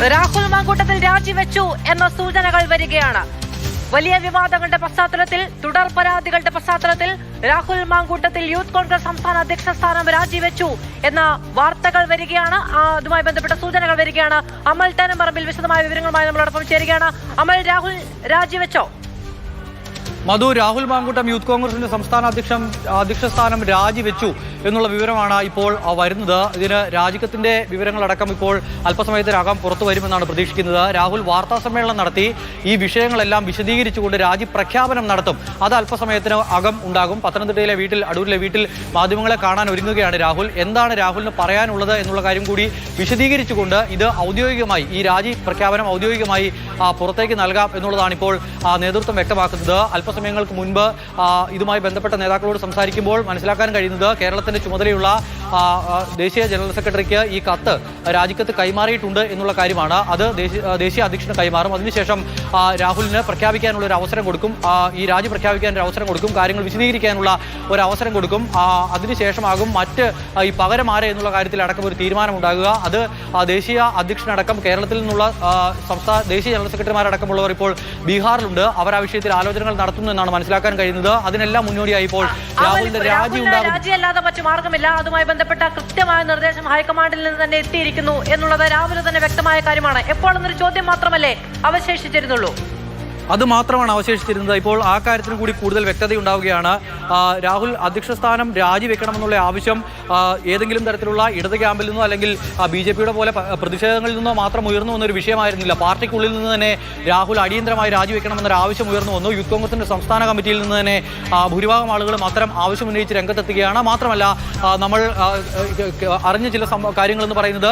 രാഹുൽ മാങ്കൂട്ടത്തിൽ രാജിവെച്ചു എന്ന സൂചനകൾ വരികയാണ്. വലിയ വിവാദങ്ങളുടെ പശ്ചാത്തലത്തിൽ, തുടർ പരാതികളുടെ പശ്ചാത്തലത്തിൽ രാഹുൽ മാങ്കൂട്ടത്തിൽ യൂത്ത് കോൺഗ്രസ് സംസ്ഥാന അധ്യക്ഷ സ്ഥാനം രാജിവെച്ചു എന്ന വാർത്തകൾ വരികയാണ്. അതുമായി ബന്ധപ്പെട്ട സൂചനകൾ വരികയാണ്. അമൽ തേനമ്പറമ്പിൽ വിശദമായ വിവരങ്ങളുമായി നമ്മളോടൊപ്പം ചേരുകയാണ്. അമൽ, രാഹുൽ രാജിവെച്ചോ? മധു, രാഹുൽ മാങ്കൂട്ടം യൂത്ത് കോൺഗ്രസിന്റെ സംസ്ഥാന അധ്യക്ഷ സ്ഥാനം രാജിവെച്ചു എന്നുള്ള വിവരമാണ് ഇപ്പോൾ വരുന്നത്. ഇതിന് രാജിക്കത്തിന്റെ വിവരങ്ങളടക്കം ഇപ്പോൾ അല്പസമയത്തിനകം പുറത്തു വരുമെന്നാണ് പ്രതീക്ഷിക്കുന്നത്. രാഹുൽ വാർത്താ സമ്മേളനം നടത്തി ഈ വിഷയങ്ങളെല്ലാം വിശദീകരിച്ചുകൊണ്ട് രാജി പ്രഖ്യാപനം നടത്തും. അത് അല്പസമയത്തിന് അകം ഉണ്ടാകും. പത്തനംതിട്ടയിലെ വീട്ടിൽ, അടൂരിലെ വീട്ടിൽ മാധ്യമങ്ങളെ കാണാൻ ഒരുങ്ങുകയാണ് രാഹുൽ. എന്താണ് രാഹുലിന് പറയാനുള്ളത് എന്നുള്ള കാര്യം കൂടി വിശദീകരിച്ചുകൊണ്ട് ഇത് ഔദ്യോഗികമായി, ഈ രാജി പ്രഖ്യാപനം ഔദ്യോഗികമായി പുറത്തേക്ക് നൽകാം എന്നുള്ളതാണ് ഇപ്പോൾ നേതൃത്വം വ്യക്തമാക്കുന്നത്. അല്പസമയങ്ങൾക്ക് മുൻപ് ഇതുമായി ബന്ധപ്പെട്ട നേതാക്കളോട് സംസാരിക്കുമ്പോൾ മനസ്സിലാക്കാൻ കഴിയുന്നത് കേരളത്തിന്റെ ചുമതലയുള്ള ദേശീയ ജനറൽ സെക്രട്ടറിക്ക് ഈ കത്ത്, രാജിക്കത്ത് കൈമാറിയിട്ടുണ്ട് എന്നുള്ള കാര്യമാണ്. അത് ദേശീയ അധ്യക്ഷന് കൈമാറും. അതിനുശേഷം രാഹുലിന് പ്രഖ്യാപിക്കാനുള്ള ഒരു അവസരം കൊടുക്കും. ഈ രാജി പ്രഖ്യാപിക്കാൻ ഒരു അവസരം കൊടുക്കും. കാര്യങ്ങൾ വിശദീകരിക്കാനുള്ള ഒരു അവസരം കൊടുക്കും. അതിനുശേഷമാകും മറ്റ് ഈ പകരം ആരെ എന്നുള്ള കാര്യത്തിൽ അടക്കം ഒരു തീരുമാനമുണ്ടാകുക. അത് ദേശീയ അധ്യക്ഷനടക്കം കേരളത്തിൽ നിന്നുള്ള ദേശീയ ജനറൽ സെക്രട്ടറിമാരടക്കമുള്ളവർ ഇപ്പോൾ ബീഹാറിലുണ്ട്. അവർ ആ വിഷയത്തിൽ ആലോചനകൾ നടത്തുന്നു എന്നാണ് മനസ്സിലാക്കാൻ കഴിയുന്നത്. അതിനെല്ലാം മുന്നോടിയായി ഇപ്പോൾ രാഹുലിന്റെ രാജി ഉണ്ടാകും. മാർഗമില്ല. അതുമായി ബന്ധപ്പെട്ട കൃത്യമായ നിർദ്ദേശം ഹൈക്കമാൻഡിൽ നിന്ന് തന്നെ എത്തിയിരിക്കുന്നു എന്നുള്ളത് രാവിലെ തന്നെ വ്യക്തമായ കാര്യമാണ്. എപ്പോൾ എന്നൊരു ചോദ്യം മാത്രമല്ലേ അവശേഷിച്ചിരുന്നുള്ളൂ? അത് മാത്രമാണ് അവശേഷിച്ചിരുന്നത്. ഇപ്പോൾ ആ കാര്യത്തിനും കൂടി കൂടുതൽ വ്യക്തതയുണ്ടാവുകയാണ്. രാഹുൽ അധ്യക്ഷ സ്ഥാനം രാജിവെക്കണമെന്നുള്ള ആവശ്യം ഏതെങ്കിലും തരത്തിലുള്ള ഇടത് ക്യാമ്പിൽ നിന്നോ അല്ലെങ്കിൽ BJPയുടെ പോലെ പ്രതിഷേധങ്ങളിൽ നിന്നോ മാത്രം ഉയർന്നു വന്നൊരു വിഷയമായിരുന്നില്ല. പാർട്ടിക്കുള്ളിൽ നിന്ന് തന്നെ രാഹുൽ അടിയന്തരമായി രാജിവെക്കണമെന്നൊരു ആവശ്യം ഉയർന്നു വന്നു. യൂത്ത് കോൺഗ്രസിന്റെ സംസ്ഥാന കമ്മിറ്റിയിൽ നിന്ന് തന്നെ ഭൂരിഭാഗം ആളുകളും അത്തരം ആവശ്യം ഉന്നയിച്ച് രംഗത്തെത്തുകയാണ്. മാത്രമല്ല, നമ്മൾ അറിഞ്ഞ ചില കാര്യങ്ങളെന്ന് പറയുന്നത്,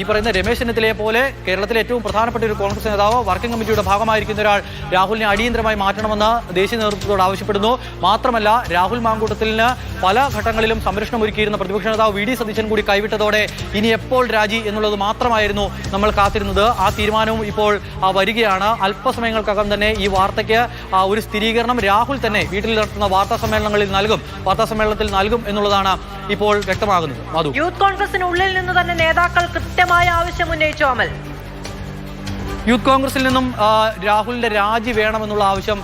ഈ പറയുന്ന രമേശ് ചെന്നിത്തലയെ പോലെ കേരളത്തിലെ ഏറ്റവും പ്രധാനപ്പെട്ട ഒരു കോൺഗ്രസ് നേതാവ്, വർക്കിംഗ് കമ്മിറ്റിയുടെ ഭാഗമായിരിക്കുന്ന ഒരാൾ രാഹുലിനെ അടിയന്തരമായി മാറ്റണമെന്ന് ദേശീയ നേതൃത്വത്തോട് ആവശ്യപ്പെടുന്നു. മാത്രമല്ല, രാഹുൽ മാങ്കൂട്ടത്തിന് പല ഘട്ടങ്ങളിലും സംരക്ഷണം ഒരുക്കിയിരുന്ന പ്രതിപക്ഷ നേതാവ് VD സതീശൻ കൂടി കൈവിട്ടതോടെ ഇനി എപ്പോൾ രാജി എന്നുള്ളത് മാത്രമായിരുന്നു നമ്മൾ കാത്തിരുന്നത്. ആ തീരുമാനവും ഇപ്പോൾ വരികയാണ്. അല്പസമയങ്ങൾക്കകം തന്നെ ഈ വാർത്തയ്ക്ക് ഒരു സ്ഥിരീകരണം രാഹുൽ തന്നെ വീട്ടിൽ നടത്തുന്ന വാർത്താ സമ്മേളനത്തിൽ നൽകും എന്നുള്ളതാണ് ഇപ്പോൾ വ്യക്തമാകുന്നത്. മധു, യൂത്ത് കോൺഗ്രസിനുള്ളിൽ നിന്ന് തന്നെ നേതാക്കൾ കൃത്യമായ ആവശ്യം ഉന്നയിച്ചു. അമൽ, യൂത്ത് കോൺഗ്രസിൽ നിന്നും രാഹുലിന്റെ രാജി വേണമെന്നുള്ള ആവശ്യം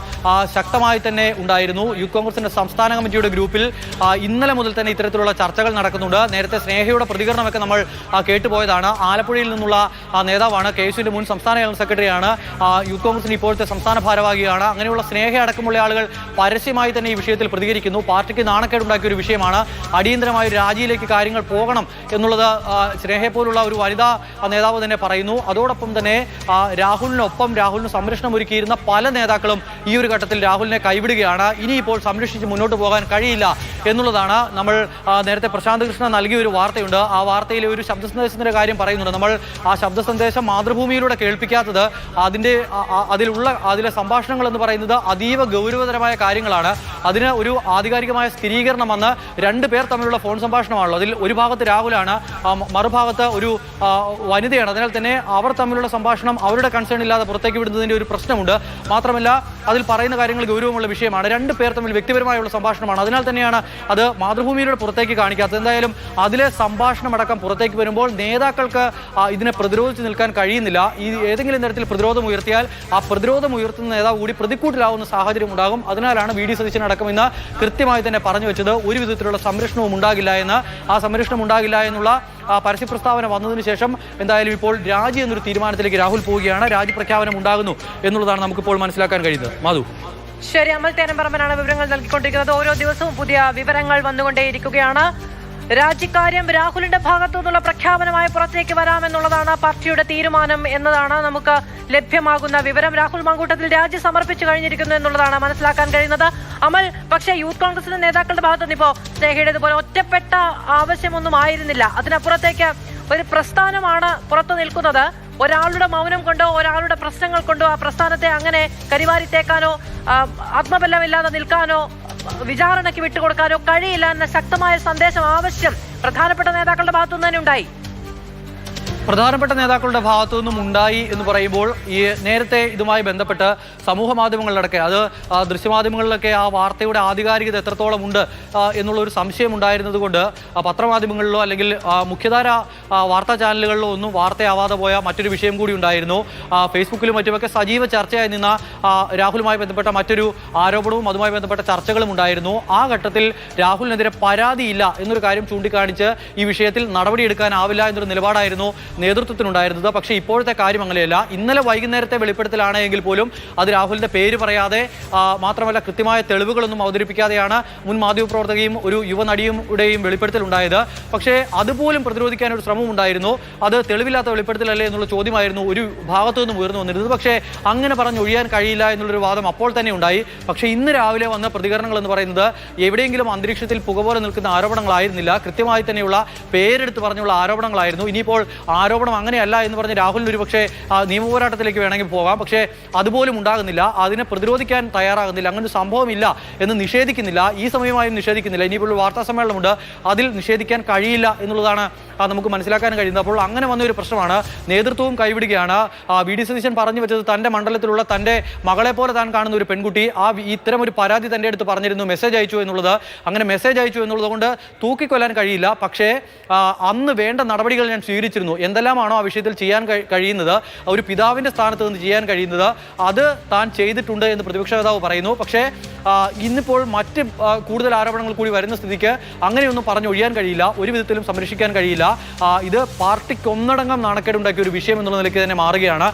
ശക്തമായി തന്നെ ഉണ്ടായിരുന്നു. യൂത്ത് കോൺഗ്രസിന്റെ സംസ്ഥാന കമ്മിറ്റിയുടെ ഗ്രൂപ്പിൽ ഇന്നലെ മുതൽ തന്നെ ഇത്തരത്തിലുള്ള ചർച്ചകൾ നടക്കുന്നുണ്ട്. നേരത്തെ സ്നേഹയുടെ പ്രതികരണമൊക്കെ നമ്മൾ കേട്ടുപോയതാണ്. ആലപ്പുഴയിൽ നിന്നുള്ള നേതാവാണ്, KSUവിന്റെ മുൻ സംസ്ഥാന ജനറൽ സെക്രട്ടറിയാണ്, യൂത്ത് കോൺഗ്രസിന്റെ ഇപ്പോഴത്തെ സംസ്ഥാന ഭാരവാഹിയാണ്. അങ്ങനെയുള്ള സ്നേഹ അടക്കമുള്ള ആളുകൾ പരസ്യമായി തന്നെ ഈ വിഷയത്തിൽ പ്രതികരിക്കുന്നു. പാർട്ടിക്ക് നാണക്കേടുണ്ടാക്കിയ ഒരു വിഷയമാണ്. അടിയന്തരമായ ഒരു രാജിയിലേക്ക് കാര്യങ്ങൾ പോകണം എന്നുള്ളത് സ്നേഹയെ പോലുള്ള ഒരു വനിതാ നേതാവ് തന്നെ പറയുന്നു. അതോടൊപ്പം തന്നെ രാഹുലിനൊപ്പം രാഹുലിന് സംരക്ഷണം ഒരുക്കിയിരുന്ന പല നേതാക്കളും ഈ ഒരു ഘട്ടത്തിൽ രാഹുലിനെ കൈവിടുകയാണ്. ഇനിയിപ്പോൾ സംരക്ഷിച്ച് മുന്നോട്ട് പോകാൻ കഴിയില്ല എന്നുള്ളതാണ്. നമ്മൾ നേരത്തെ പ്രശാന്ത് കൃഷ്ണ നൽകിയ ഒരു വാർത്തയുണ്ട്. ആ വാർത്തയിൽ ഒരു ശബ്ദ സന്ദേശത്തിന്റെ കാര്യം പറയുന്നുണ്ട്. നമ്മൾ ആ ശബ്ദ സന്ദേശം മാതൃഭൂമിയിലൂടെ കേൾപ്പിക്കാത്തത് അതിലെ സംഭാഷണങ്ങൾ എന്ന് പറയുന്നത് അതീവ ഗൗരവതരമായ കാര്യങ്ങളാണ്. അതിന് ഒരു ആധികാരികമായ സ്ഥിരീകരണം വന്ന് രണ്ടുപേർ തമ്മിലുള്ള ഫോൺ സംഭാഷണമാണല്ലോ. അതിൽ ഒരു ഭാഗത്ത് രാഹുലാണ്, മറുഭാഗത്ത് ഒരു വനിതയാണ്. അതിനാൽ തന്നെ അവർ തമ്മിലുള്ള സംഭാഷണം അവരുടെ കൺസേൺ ഇല്ലാതെ പുറത്തേക്ക് വിടുന്നതിൻ്റെ ഒരു പ്രശ്നമുണ്ട്. മാത്രമല്ല, അതിൽ പറയുന്ന കാര്യങ്ങൾ ഗൗരവമുള്ള വിഷയമാണ്. രണ്ടു പേർ തമ്മിൽ വ്യക്തിപരമായുള്ള സംഭാഷണമാണ്. അതിനാൽ തന്നെയാണ് അത് മാതൃഭൂമിയിലൂടെ പുറത്തേക്ക് കാണിക്കാത്തത്. എന്തായാലും അതിലെ സംഭാഷണം അടക്കം പുറത്തേക്ക് വരുമ്പോൾ നേതാക്കൾക്ക് ഇതിനെ പ്രതിരോധിച്ച് നിൽക്കാൻ കഴിയുന്നില്ല. ഈ ഏതെങ്കിലും തരത്തിൽ പ്രതിരോധം ഉയർത്തിയാൽ ആ പ്രതിരോധം ഉയർത്തുന്ന നേതാവ് കൂടി പ്രതിക്കൂട്ടിലാവുന്ന സാഹചര്യം ഉണ്ടാകും. അതിനാലാണ് VD സതീശൻ അടക്കം ഇന്ന് കൃത്യമായി തന്നെ പറഞ്ഞു വെച്ചത് ഒരു വിധത്തിലുള്ള സംരക്ഷണവും ഉണ്ടാകില്ല എന്ന്. ആ സംരക്ഷണം ഉണ്ടാകില്ല എന്നുള്ള പരസ്യ പ്രസ്താവന വന്നതിന് ശേഷം എന്തായാലും ഇപ്പോൾ രാജി എന്നൊരു തീരുമാനത്തിലേക്ക് രാഹുൽ പോവുകയാണ്. രാജി പ്രഖ്യാപനം ഉണ്ടാകുന്നു എന്നുള്ളതാണ് നമുക്കിപ്പോൾ മനസ്സിലാക്കാൻ കഴിയുന്നത്. മധു, ശരി. അമൽ തേനമ്പറമ്പനാണ് വിവരങ്ങൾ നൽകിക്കൊണ്ടിരിക്കുന്നത്. ഓരോ ദിവസവും പുതിയ വിവരങ്ങൾ വന്നുകൊണ്ടേയിരിക്കുകയാണ്. രാജിക്കാര്യം രാഹുലിന്റെ ഭാഗത്തു നിന്നുള്ള പ്രഖ്യാപനമായി പുറത്തേക്ക് വരാമെന്നുള്ളതാണ് പാർട്ടിയുടെ തീരുമാനം എന്നതാണ് നമുക്ക് ലഭ്യമാകുന്ന വിവരം. രാഹുൽ മാങ്കൂട്ടത്തിൽ രാജി സമർപ്പിച്ചു കഴിഞ്ഞിരിക്കുന്നു എന്നുള്ളതാണ് മനസ്സിലാക്കാൻ കഴിയുന്നത്. അമൽ, പക്ഷേ യൂത്ത് കോൺഗ്രസിന്റെ നേതാക്കളുടെ ഭാഗത്തുനിന്ന് ഇപ്പോൾ സ്നേഹയുടേതുപോലെ ഒറ്റപ്പെട്ട ആവശ്യമൊന്നും ആയിരുന്നില്ല. അതിനപ്പുറത്തേക്ക് ഒരു പ്രസ്ഥാനമാണ് പുറത്തു നിൽക്കുന്നത്. ഒരാളുടെ മൗനം കൊണ്ടോ ഒരാളുടെ പ്രശ്നങ്ങൾ കൊണ്ടോ ആ പ്രസ്ഥാനത്തെ അങ്ങനെ കരിവാരിത്തേക്കാനോ ആത്മബലമില്ലാതെ നിൽക്കാനോ വിചാരണയ്ക്ക് വിട്ടുകൊടുക്കാനോ കഴിയില്ല എന്ന ശക്തമായ സന്ദേശം, ആവശ്യം പ്രധാനപ്പെട്ട നേതാക്കളുടെ ഭാഗത്തുനിന്ന് തന്നെ ഉണ്ടായി. പ്രധാനപ്പെട്ട നേതാക്കളുടെ ഭാഗത്തു നിന്നും ഉണ്ടായി എന്ന് പറയുമ്പോൾ ഈ നേരത്തെ ഇതുമായി ബന്ധപ്പെട്ട് സമൂഹ മാധ്യമങ്ങളിലടക്കെ അത് ദൃശ്യമാധ്യമങ്ങളിലൊക്കെ ആ വാർത്തയുടെ ആധികാരികത എത്രത്തോളം ഉണ്ട് എന്നുള്ളൊരു സംശയം ഉണ്ടായിരുന്നത് കൊണ്ട് പത്രമാധ്യമങ്ങളിലോ അല്ലെങ്കിൽ മുഖ്യധാര വാർത്താ ചാനലുകളിലോ ഒന്നും വാർത്തയാവാതെ പോയ മറ്റൊരു വിഷയം കൂടി ഉണ്ടായിരുന്നു. ഫേസ്ബുക്കിലും മറ്റുമൊക്കെ സജീവ ചർച്ചയായി നിന്ന രാഹുലുമായി ബന്ധപ്പെട്ട മറ്റൊരു ആരോപണവും അതുമായി ബന്ധപ്പെട്ട ചർച്ചകളും ഉണ്ടായിരുന്നു. ആ ഘട്ടത്തിൽ രാഹുലിനെതിരെ പരാതിയില്ല എന്നൊരു കാര്യം ചൂണ്ടിക്കാണിച്ച് ഈ വിഷയത്തിൽ നടപടിയെടുക്കാനാവില്ല എന്നൊരു നിലപാടായിരുന്നു നേതൃത്വത്തിനുണ്ടായിരുന്നത്. പക്ഷേ ഇപ്പോഴത്തെ കാര്യം അങ്ങനെയല്ല. ഇന്നലെ വൈകുന്നേരത്തെ വെളിപ്പെടുത്തലാണെങ്കിൽ പോലും അത് രാഹുലിന്റെ പേര് പറയാതെ മാത്രമല്ല കൃത്യമായ തെളിവുകളൊന്നും അവതരിപ്പിക്കാതെയാണ് മുൻ മാധ്യമപ്രവർത്തകയും ഒരു യുവനടിയുടെയും വെളിപ്പെടുത്തലുണ്ടായത്. പക്ഷേ അതുപോലും പ്രതിരോധിക്കാൻ ഒരു ശ്രമം ഉണ്ടായിരുന്നു. അത് തെളിവില്ലാത്ത വെളിപ്പെടുത്തലല്ലേ എന്നുള്ള ചോദ്യമായിരുന്നു ഒരു ഭാഗത്തു നിന്നും ഉയർന്നു വന്നിരുന്നത്. പക്ഷേ അങ്ങനെ പറഞ്ഞൊഴിയാൻ കഴിയില്ല എന്നുള്ളൊരു വാദം അപ്പോൾ തന്നെ ഉണ്ടായി. പക്ഷേ ഇന്ന് രാവിലെ വന്ന പ്രതികരണങ്ങൾ എന്ന് പറയുന്നത് എവിടെയെങ്കിലും അന്തരീക്ഷത്തിൽ പുകപോലെ നിൽക്കുന്ന ആരോപണങ്ങളായിരുന്നില്ല, കൃത്യമായി തന്നെയുള്ള പേരെടുത്ത് പറഞ്ഞുള്ള ആരോപണങ്ങളായിരുന്നു. ഇനിയിപ്പോൾ ആരോപണം അങ്ങനെയല്ല എന്ന് പറഞ്ഞ് രാഹുലിന് ഒരു പക്ഷേ നിയമപോരാട്ടത്തിലേക്ക് വേണമെങ്കിൽ പോകാം. പക്ഷേ അതുപോലും ഉണ്ടാകുന്നില്ല. അതിനെ പ്രതിരോധിക്കാൻ തയ്യാറാകുന്നില്ല. അങ്ങനെ ഒരു സംഭവമില്ല എന്ന് നിഷേധിക്കുന്നില്ല. ഈ സമയമായും നിഷേധിക്കുന്നില്ല. ഇനിയിപ്പോൾ ഒരു വാർത്താ സമ്മേളനമുണ്ട്, അതിൽ നിഷേധിക്കാൻ കഴിയില്ല എന്നുള്ളതാണ് നമുക്ക് മനസ്സിലാക്കാൻ കഴിയുന്നത്. അപ്പോൾ അങ്ങനെ വന്നൊരു പ്രശ്നമാണ്. നേതൃത്വവും കൈവിടുകയാണ്. വി.ഡി. സതീശൻ പറഞ്ഞു വെച്ചത് തൻ്റെ മണ്ഡലത്തിലുള്ള തൻ്റെ മകളെ പോലെ താൻ കാണുന്ന ഒരു പെൺകുട്ടി ഇത്തരം ഒരു പരാതി തൻ്റെ അടുത്ത് പറഞ്ഞിരുന്നു, മെസ്സേജ് അയച്ചു എന്നുള്ളത്. അങ്ങനെ മെസ്സേജ് അയച്ചു എന്നുള്ളത് കൊണ്ട് തൂക്കിക്കൊല്ലാൻ കഴിയില്ല. പക്ഷേ അന്ന് വേണ്ട നടപടികൾ ഞാൻ സ്വീകരിച്ചിരുന്നു. എന്തെല്ലാമാണോ ആ വിഷയത്തിൽ ചെയ്യാൻ കഴിയുന്നത്, ഒരു പിതാവിൻ്റെ സ്ഥാനത്ത് നിന്ന് ചെയ്യാൻ കഴിയുന്നത്, അത് താൻ ചെയ്തിട്ടുണ്ട് എന്ന് പ്രതിപക്ഷ നേതാവ് പറയുന്നു. പക്ഷേ ഇന്നിപ്പോൾ മറ്റ് കൂടുതൽ ആരോപണങ്ങൾ കൂടി വരുന്ന സ്ഥിതിക്ക് അങ്ങനെയൊന്നും പറഞ്ഞൊഴിയാൻ കഴിയില്ല, ഒരു വിധത്തിലും സംരക്ഷിക്കാൻ കഴിയില്ല. ഇത് പാർട്ടിക്ക് ഒന്നടങ്കം നാണക്കേടുണ്ടാക്കിയ ഒരു വിഷയം എന്നുള്ള നിലയ്ക്ക് തന്നെ മാറുകയാണ്.